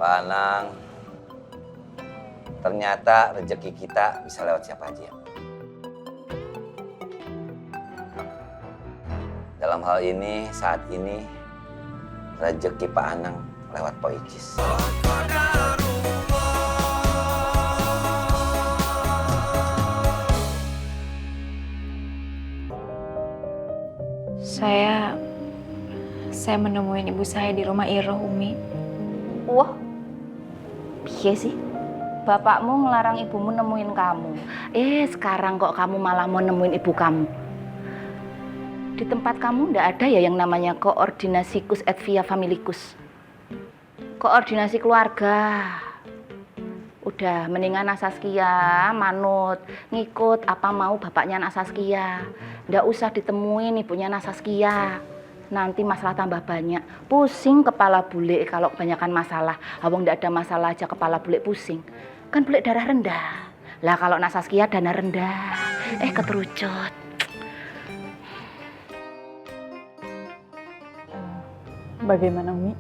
Pak Anang, ternyata rezeki kita bisa lewat siapa aja. Dalam hal ini, saat ini, rezeki Pak Anang lewat Pak Icis. Saya menemuin ibu saya di rumah Iroh, Umi. Wah, piye sih? Bapakmu ngelarang ibumu nemuin kamu. Sekarang kok kamu malah mau nemuin ibu kamu? Di tempat kamu ndak ada ya yang namanya koordinasi kus et via familikus. Koordinasi keluarga. Udah, mendingan Saskia manut, ngikut apa mau bapaknya Saskia. Ndak usah ditemuin ibunya Saskia. Nanti masalah tambah banyak. Pusing kepala bule kalau kebanyakan masalah. Abang ndak ada masalah aja kepala bule pusing. Kan bule darah rendah. Lah kalau Saskia darah rendah. Keterucut. Bagaimana, Umi?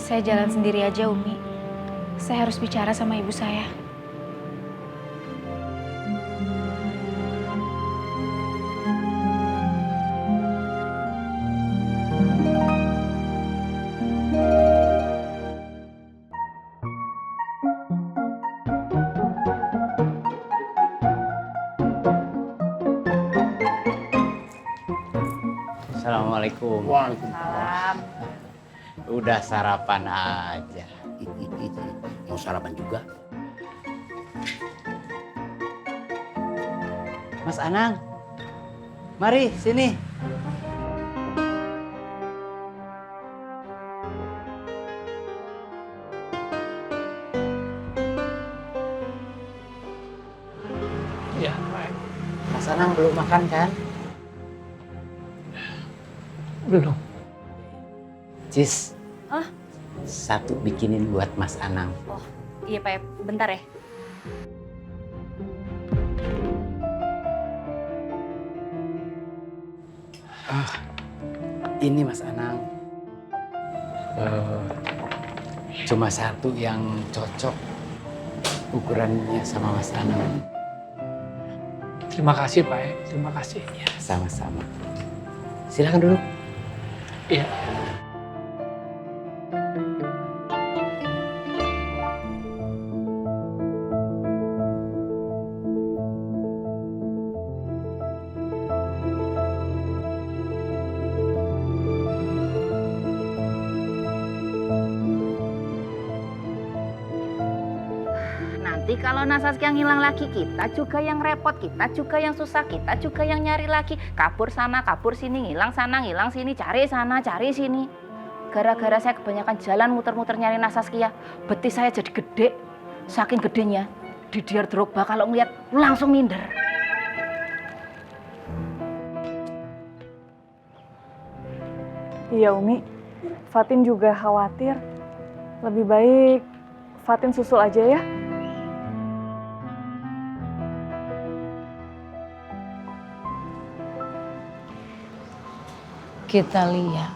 Saya jalan sendiri aja, Umi. Saya harus bicara sama ibu saya. Assalamualaikum. Salam. Udah sarapan aja. Mau sarapan juga? Mas Anang, mari sini. Ya, baik. Mas Anang belum makan kan? Belum. Cis. Ah? Satu bikinin buat Mas Anang. Oh, iya Pak, bentar ya. Ini Mas Anang. Cuma satu yang cocok ukurannya sama Mas Anang. Terima kasih Pak, terima kasih. Ya, sama-sama. Silakan duduk. Iya. Nanti kalau Saskia ngilang lagi, kita juga yang repot, kita juga yang susah, kita juga yang nyari lagi. Kabur sana, kabur sini, ngilang sana, ngilang sini, cari sana, cari sini. Gara-gara saya kebanyakan jalan muter-muter nyari Saskia, betis saya jadi gede. Saking gedenya, Didier Drogba kalau ngeliat langsung minder. Iya, Umi. Fatin juga khawatir. Lebih baik Fatin susul aja ya. Kita lihat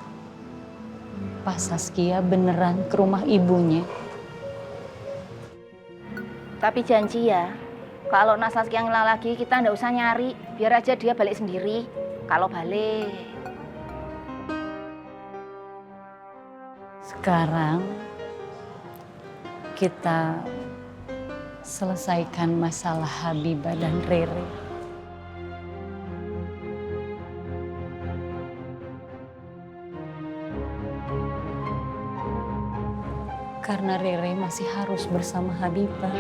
pas Saskia beneran ke rumah ibunya. Tapi janji ya, kalau Saskia ngilang lagi, kita ndak usah nyari. Biar aja dia balik sendiri. Kalau balik. Sekarang kita selesaikan masalah Habibah dan Rere. Karena Rere masih harus bersama Habibah.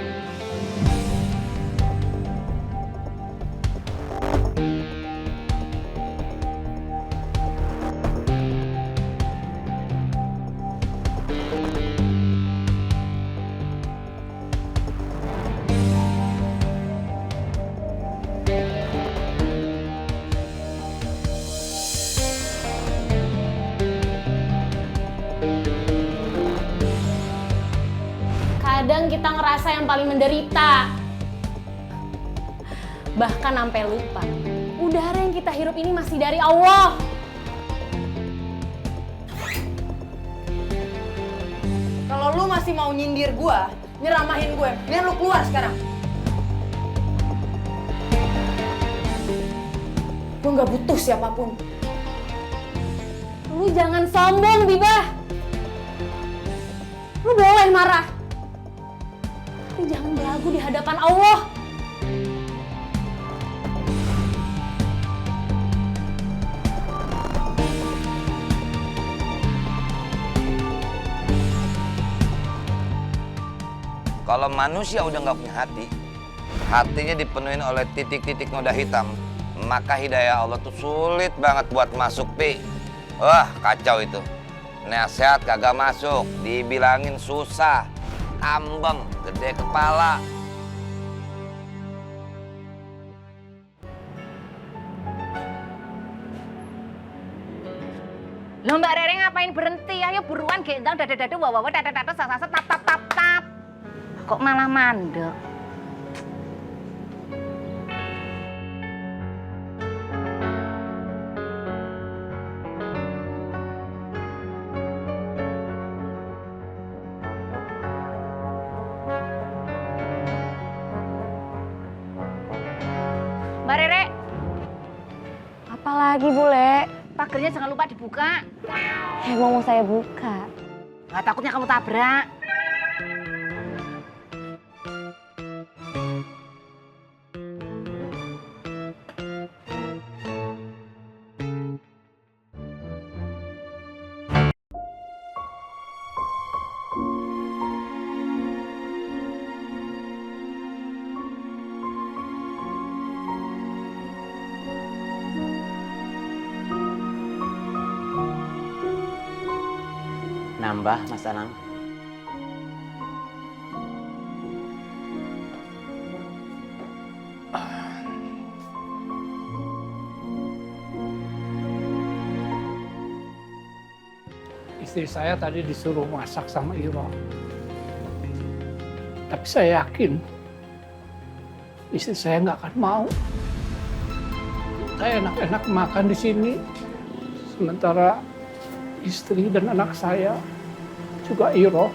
Kadang kita ngerasa yang paling menderita. Bahkan sampai lupa, udara yang kita hirup ini masih dari Allah. Kalau lu masih mau nyindir gue, nyeramahin gue, biar lu keluar sekarang. Gue nggak butuh siapapun. Lu jangan sombong, Bibah. Lu boleh marah, tapi jangan belagu di hadapan Allah. Kalau manusia udah nggak punya hati, hatinya dipenuhin oleh titik-titik noda hitam, maka hidayah Allah tuh sulit banget buat masuk, Pi. Wah, kacau itu. Nasihat kagak masuk, dibilangin susah, ambeng, gede kepala. Loh Mbak Rere ngapain berhenti? Ayo buruan gendang dada-dada wawawa dada-dada sasa tap tap tap tap. Kok malah mandek? Mbak Rere, Apalagi, Bule? pagernya jangan lupa dibuka. Emang mau saya buka? Nggak takutnya kamu tabrak. Nambah, Mas Anang. Istri saya tadi disuruh masak sama Iro. Tapi saya yakin istri saya nggak akan mau. Saya enak-enak makan di sini, sementara istri dan anak saya juga Iro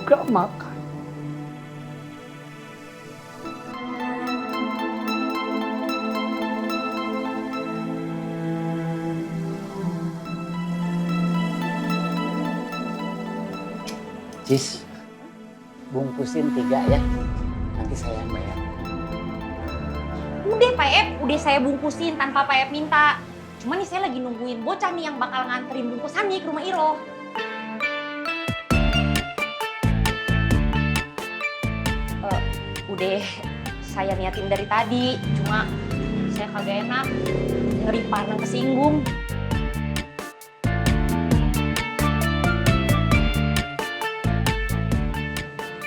nggak makan. Cis, bungkusin 3 ya. Nanti saya yang bayar. Udah Pak Ep, udah saya bungkusin tanpa Pak Ep minta. Cuman nih saya lagi nungguin bocah nih yang bakal nganterin bungkusannya ke rumah Iro. Udah saya niatin dari tadi, cuma saya kagak enak, ngeri panang kesinggung.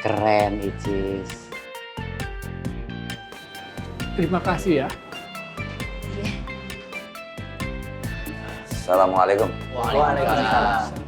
Keren, Icis. Terima kasih ya. Assalamualaikum. Waalaikumsalam.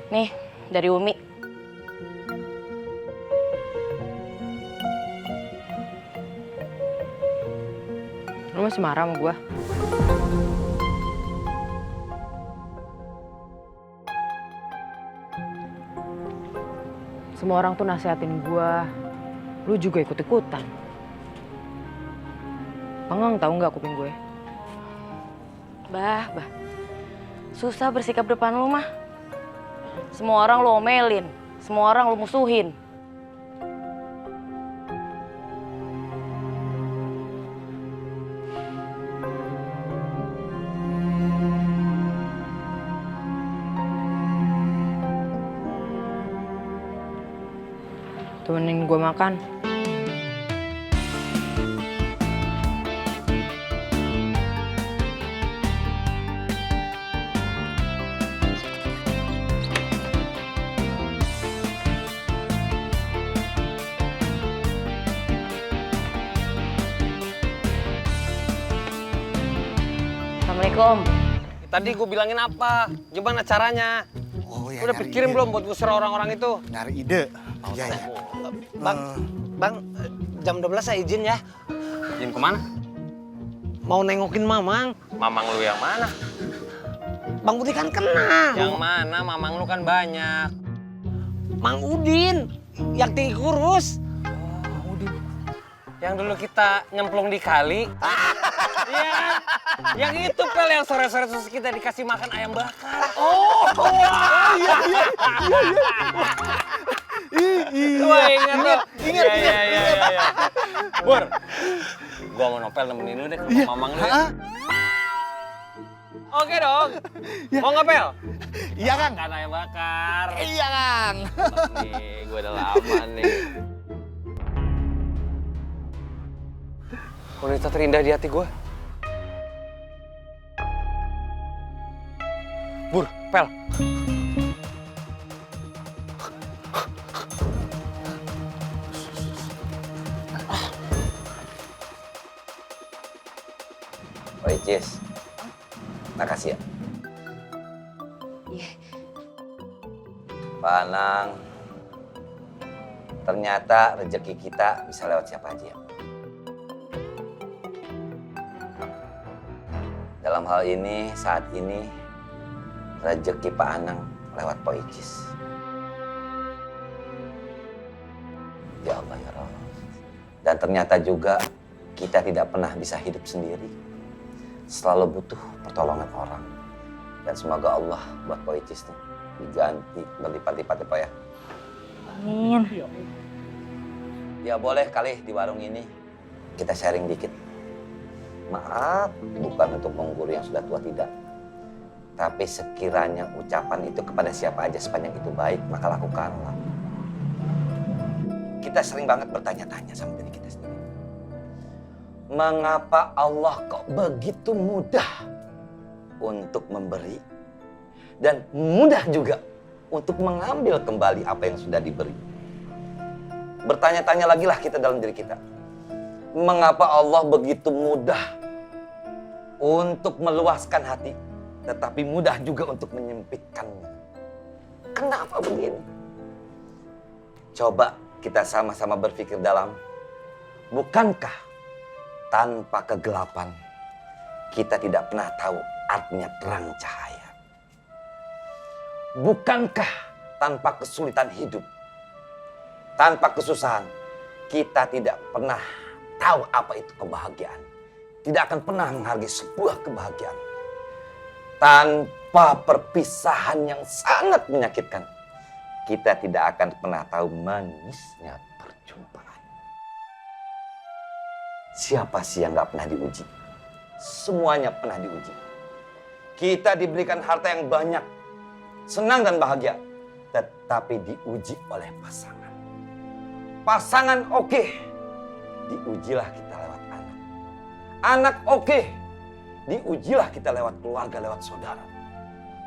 Nih, dari Umi. Lu masih marah sama gue? Semua orang tuh nasihatin gue, lu juga ikut-ikutan. Pengang tahu nggak kuping gue? Bah, susah bersikap depan lu mah. Semua orang lu omelin, semua orang lu musuhin. temenin gue makan. Assalamualaikum. Tadi gue bilangin apa? Gimana caranya? Oh ya. Udah pikirin belum buat ngusir orang-orang itu? Nyari ide. Iya ya. Bang, jam 12 saya izin ya. Izin kemana? Mau nengokin Mamang. Mamang lu yang mana? Bang Budi kan kenal. Yang mana? Mamang lu kan banyak. Mang Udin, yang tinggi kurus. Oh, Udin. Yang dulu kita nyemplung di kali. Iya, yang itu Pel, yang sore-sore terus kita dikasih makan ayam bakar. Oh, iya. Wah, ingat. Iya. Bur, gua mau Nopel nemenin lu deh ke rumah Mamang lu ya. Oke dong. Mau nggak, Pel? Iya, Kang. Makan ayam bakar. Iya, Kang. Nih, gua udah lama nih. Wanita terindah di hati gua. Bur, Pel. Oh, Jess. Makasih ya. Iya. Pak Anang, ternyata rezeki kita bisa lewat siapa aja ya. Dalam hal ini, saat ini, rezeki Pak Anang lewat Pak Icis. Ya Allah ya Rabb. Dan ternyata juga kita tidak pernah bisa hidup sendiri. Selalu butuh pertolongan orang. Dan semoga Allah buat Pak Icis nih diganti berlipat-lipat ya Pak ya. Amin. Ya boleh kali di warung ini kita sharing dikit. Maaf, bukan untuk menggurui yang sudah tua, tidak. Tapi sekiranya ucapan itu kepada siapa aja sepanjang itu baik, maka lakukanlah. Kita sering banget bertanya-tanya sama diri kita sendiri. Mengapa Allah kok begitu mudah untuk memberi dan mudah juga untuk mengambil kembali apa yang sudah diberi? Bertanya-tanya lagi lah kita dalam diri kita. Mengapa Allah begitu mudah untuk meluaskan hati, tetapi mudah juga untuk menyempitkannya? Kenapa begini? Coba kita sama-sama berpikir dalam, bukankah tanpa kegelapan kita tidak pernah tahu artinya terang cahaya? Bukankah tanpa kesulitan hidup, tanpa kesusahan, kita tidak pernah tahu apa itu kebahagiaan? Tidak akan pernah menghargai sebuah kebahagiaan. Tanpa perpisahan yang sangat menyakitkan, kita tidak akan pernah tahu manisnya perjumpaan. Siapa sih yang gak pernah diuji? Semuanya pernah diuji. Kita diberikan harta yang banyak, senang dan bahagia, tetapi diuji oleh pasangan. Pasangan oke, diujilah kita lewat anak. Anak oke, diujilah kita lewat keluarga, lewat saudara.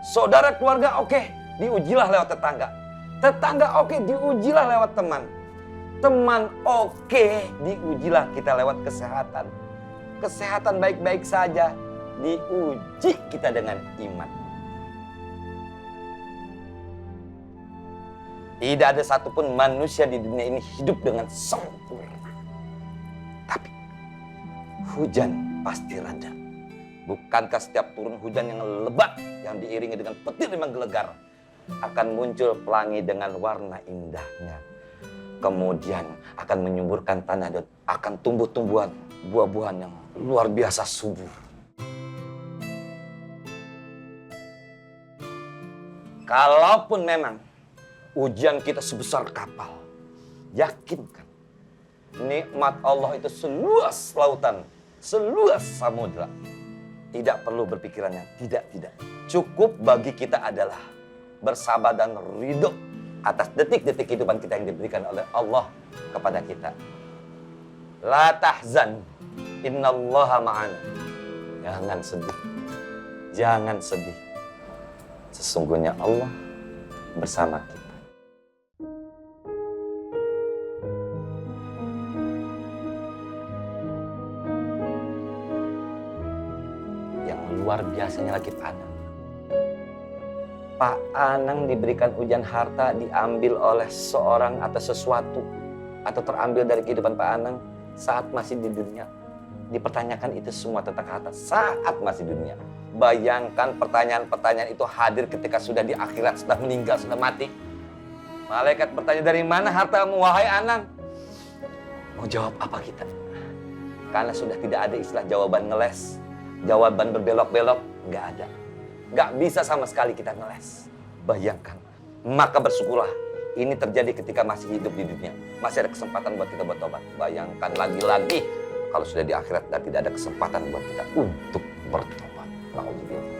Saudara keluarga oke, diujilah lewat tetangga. Tetangga oke, diujilah lewat teman. Teman oke, diujilah kita lewat kesehatan. Kesehatan baik-baik saja, diuji kita dengan iman. Tidak ada satupun manusia di dunia ini hidup dengan sempurna. Tapi hujan pasti reda. Bukankah setiap turun hujan yang lebat, yang diiringi dengan petir yang menggelegar, akan muncul pelangi dengan warna indahnya. Kemudian akan menyuburkan tanah dan akan tumbuh tumbuhan, buah-buahan yang luar biasa subur. Kalaupun memang ujian kita sebesar kapal, yakinkan nikmat Allah itu seluas lautan, seluas samudra. Tidak perlu berpikiran yang tidak. Cukup bagi kita adalah bersabar dan ridho atas detik-detik kehidupan kita yang diberikan oleh Allah kepada kita. La tahzan, innallaha ma'ana. Jangan sedih. Jangan sedih. Sesungguhnya Allah bersama kita. Yang luar biasanya lagi Pak Anang. Pak Anang diberikan ujian harta diambil oleh seorang atau sesuatu. Atau terambil dari kehidupan Pak Anang saat masih di dunia. Dipertanyakan itu semua tentang harta saat masih di dunia. Bayangkan pertanyaan-pertanyaan itu hadir ketika sudah di akhirat, sudah meninggal, sudah mati. Malaikat bertanya, dari mana hartamu wahai Anang? Mau jawab apa kita? Karena sudah tidak ada istilah jawaban ngeles, jawaban berbelok-belok, nggak ada. Nggak bisa sama sekali kita ngeles. Bayangkan, maka bersyukurlah. Ini terjadi ketika masih hidup di dunia. Masih ada kesempatan buat kita buat tobat. Bayangkan lagi-lagi kalau sudah di akhirat dan tidak ada kesempatan buat kita untuk bertobat. Alhamdulillah.